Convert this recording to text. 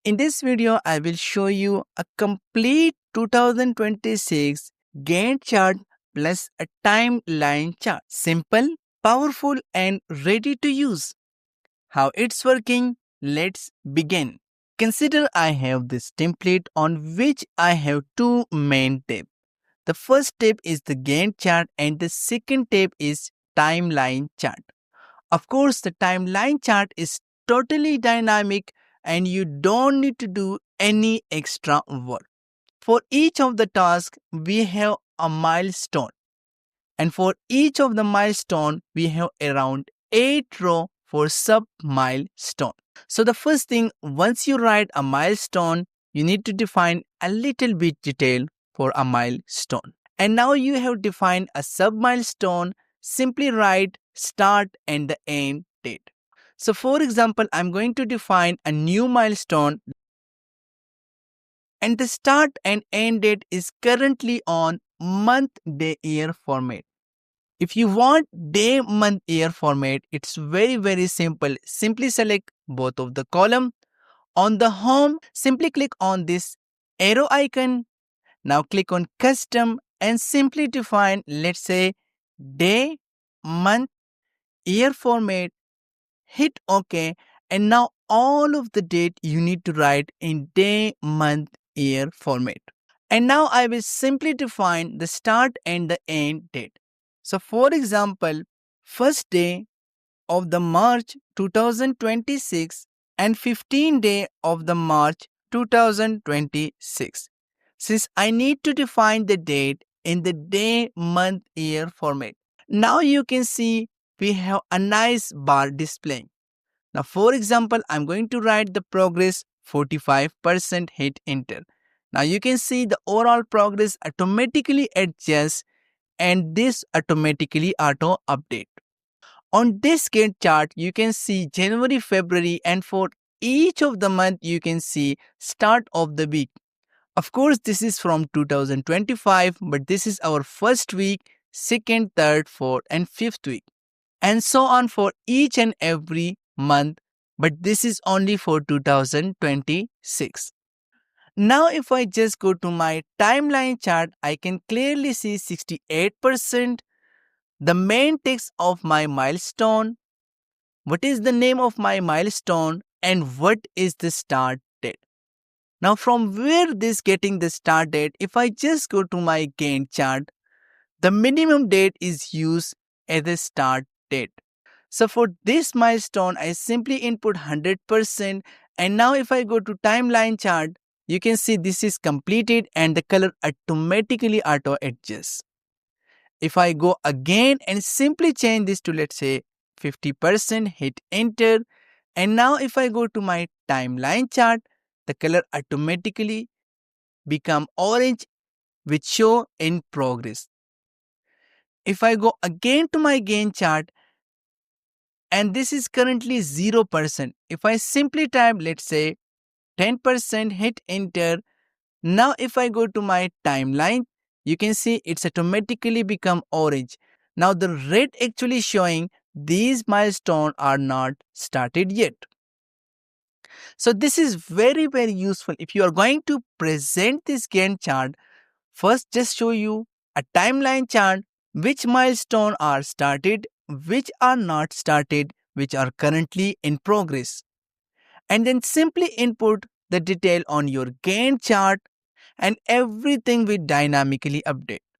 In this video, I will show you a complete 2026 Gantt chart plus a timeline chart. Simple, powerful and ready to use. How it's working? Let's begin. Consider I have this template on which I have two main tabs. The first tab is the Gantt chart and the second tab is timeline chart. Of course, the timeline chart is totally dynamic and you don't need to do any extra work. For each of the tasks, we have a milestone. And for each of the milestone, we have around 8 rows for sub-milestone. So the first thing, once you write a milestone, you need to define a little bit detail for a milestone. And now you have defined a sub-milestone, simply write start and the end date. So for example, I'm going to define a new milestone and the start and end date is currently on month, day, year format. If you want day, month, year format, it's very simple. Simply select both of the column. On the home, simply click on this arrow icon. Now click on custom and simply define, let's say, day, month, year format. Hit OK. And now all of the date you need to write in day, month, year format. And now I will simply define the start and the end date. So for example, first day of the March 2026 and 15th day of the March 2026. Since I need to define the date in the day, month, year format. Now you can see we have a nice bar displaying. Now for example, I'm going to write the progress 45%, hit enter. Now you can see the overall progress automatically adjusts and this automatically auto update. On this Gantt chart, you can see January, February and for each of the month you can see start of the week. Of course, this is from 2025, but this is our first week, second, third, fourth and fifth week. And so on for each and every month, but this is only for 2026. Now if I just go to my timeline chart, I can clearly see 68%, the main text of my milestone, what is the name of my milestone and what is the start date. Now from where this getting the start date, if I just go to my Gantt chart, the minimum date is used as the start date. So for this milestone, I simply input 100% and now if I go to timeline chart, you can see this is completed and the color automatically auto adjusts. If I go again and simply change this to let's say 50%, hit enter. And now if I go to my timeline chart, the color automatically become orange which show in progress. If I go again to my Gantt chart and this is currently 0%, if I simply type let's say 10%, hit enter. Now if I go to my timeline, you can see it's automatically become orange. Now the red actually showing these milestones are not started yet. So this is very useful. If you are going to present this Gantt chart, first just show you a timeline chart, which milestone are started, which are not started, which are currently in progress. And then simply input the detail on your Gantt chart and everything will dynamically update.